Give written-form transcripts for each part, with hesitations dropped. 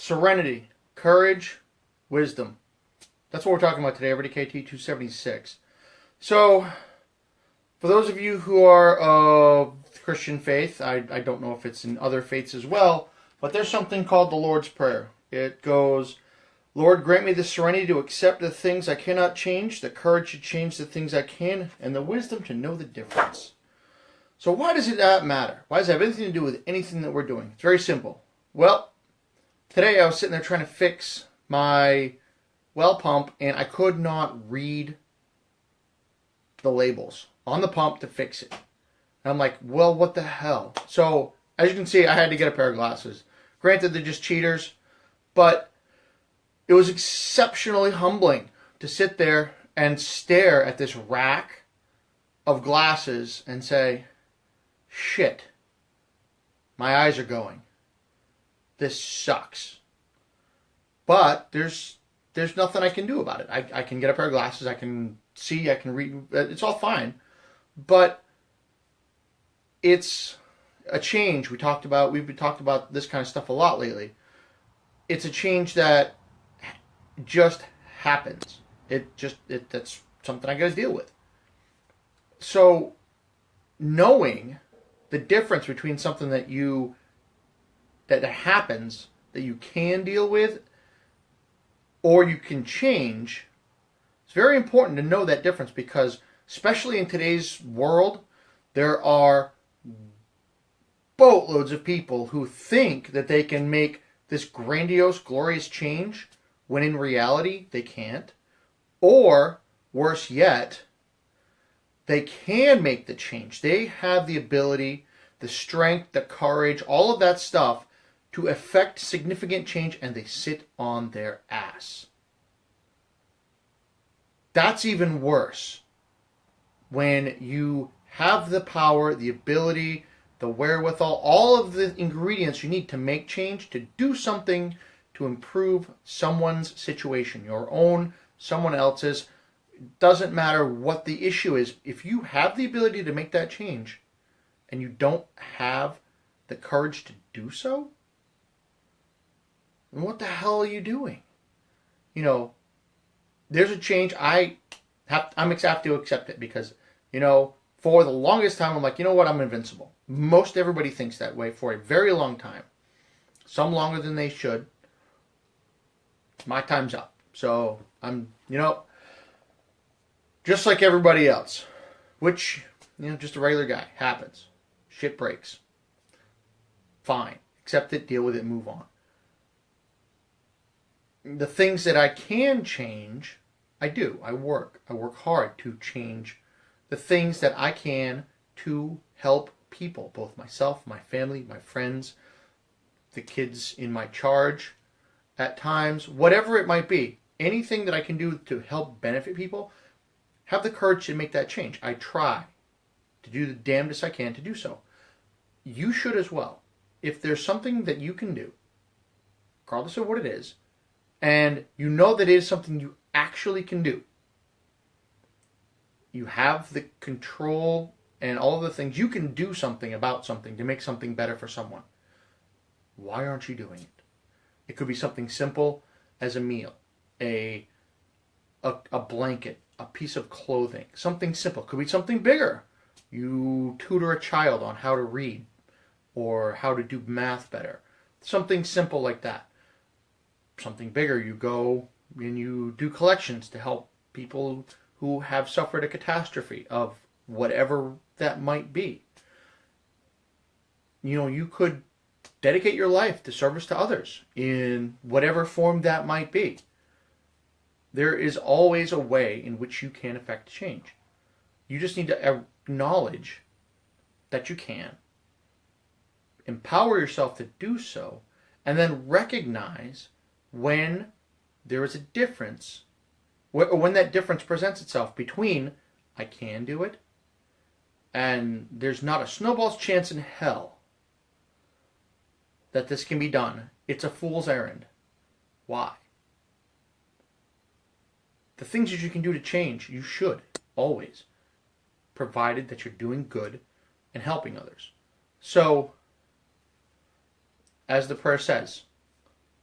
serenity, courage, wisdom. That's what we're talking about today, everydaykt 276. So, for those of you who are of Christian faith, I don't know if it's in other faiths as well, but there's something called the Lord's Prayer. It goes, Lord, grant me the serenity to accept the things I cannot change, the courage to change the things I can, and the wisdom to know the difference. So why does it not matter? Why does it have anything to do with anything that we're doing? It's very simple. Well, today I was sitting there trying to fix my well pump, and I could not read the labels on the pump to fix it. And I'm like, well, what the hell? So, as you can see, I had to get a pair of glasses. Granted, they're just cheaters, but it was exceptionally humbling to sit there and stare at this rack of glasses and say, shit, my eyes are going. This sucks. But there's nothing I can do about it. I can get a pair of glasses, I can see, I can read, it's all fine. But it's a change. We've talked about this kind of stuff a lot lately. It's a change that just happens. That's something I got to deal with. So knowing the difference between something that happens that you can deal with or you can change, it's very important to know that difference, because especially in today's world, there are boatloads of people who think that they can make this grandiose, glorious change when in reality they can't. Or, worse yet, they can make the change. They have the ability, the strength, the courage, all of that stuff to effect significant change, and they sit on their ass. That's even worse. When you have the power, the ability, the wherewithal, all of the ingredients you need to make change, to do something to improve someone's situation, your own, someone else's. It doesn't matter what the issue is. If you have the ability to make that change and you don't have the courage to do so, then what the hell are you doing? You know, there's a change. I'm have to accept it, because, you know, for the longest time I'm like, you know what, I'm invincible. Most everybody thinks that way for a very long time. Some longer than they should. My time's up. So I'm, just like everybody else, which, just a regular guy. Happens. Shit breaks. Fine. Accept it, deal with it, move on. The things that I can change, I do. I work hard to change the things that I can to help people, both myself, my family, my friends, the kids in my charge at times, whatever it might be. Anything that I can do to help benefit people, have the courage to make that change. I try to do the damnedest I can to do so. You should as well. If there's something that you can do, regardless of what it is, and you know that it is something you actually can do, you have the control and all of the things, you can do something about something to make something better for someone. Why aren't you doing it? It could be something simple as a meal, a blanket, a piece of clothing, something simple. It could be something bigger. You tutor a child on how to read or how to do math better. Something simple like that. Something bigger, you go and you do collections to help people who have suffered a catastrophe of whatever that might be. You could dedicate your life to service to others in whatever form that might be. There is always a way in which you can affect change. You just need to acknowledge that you can, empower yourself to do so, and then recognize when there is a difference, when that difference presents itself between I can do it and there's not a snowball's chance in hell that this can be done. It's a fool's errand. Why? The things that you can do to change, you should always, provided that you're doing good and helping others. So, as the prayer says,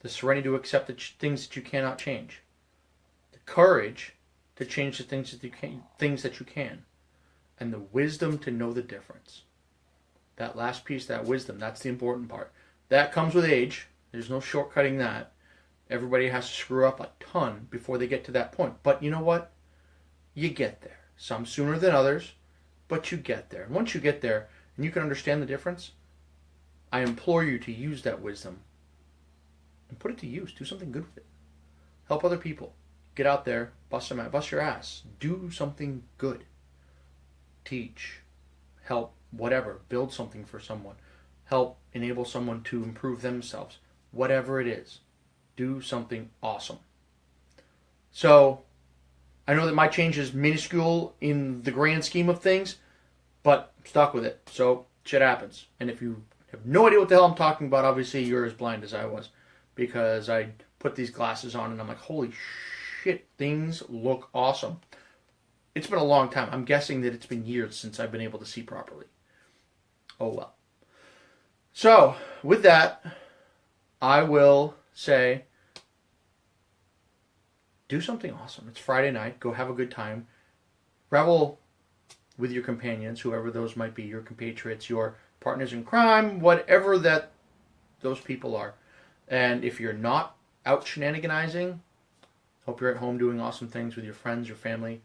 The serenity to accept the things that you cannot change. The courage to change the things that you can. And the wisdom to know the difference. That last piece, that wisdom, that's the important part. That comes with age. There's no shortcutting that. Everybody has to screw up a ton before they get to that point. But you know what? You get there. Some sooner than others, but you get there. And once you get there and you can understand the difference, I implore you to use that wisdom and put it to use. Do something good with it. Help other people. Get out there, bust your ass. Do something good. Teach. Help. Whatever. Build something for someone. Help enable someone to improve themselves. Whatever it is. Do something awesome. So, I know that my change is minuscule in the grand scheme of things, but I'm stuck with it. So, shit happens. And if you have no idea what the hell I'm talking about, obviously you're as blind as I was. Because I put these glasses on and I'm like, holy shit, things look awesome. It's been a long time. I'm guessing that it's been years since I've been able to see properly. Oh well. So, with that, I will say, do something awesome. It's Friday night. Go have a good time. Revel with your companions, whoever those might be, your compatriots, your partners in crime, whatever that those people are. And if you're not out shenaniganizing, hope you're at home doing awesome things with your friends, your family,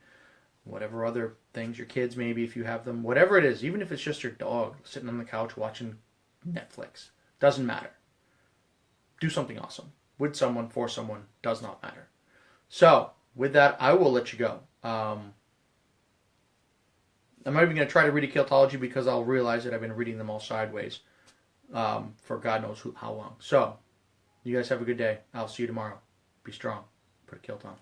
whatever other things, your kids maybe if you have them, whatever it is, even if it's just your dog sitting on the couch watching Netflix, doesn't matter. Do something awesome. With someone, for someone, does not matter. So, with that, I will let you go. I'm not even going to try to read a Kiltology because I'll realize that I've been reading them all sideways for God knows how long. So, you guys have a good day. I'll see you tomorrow. Be strong. Put a kilt on.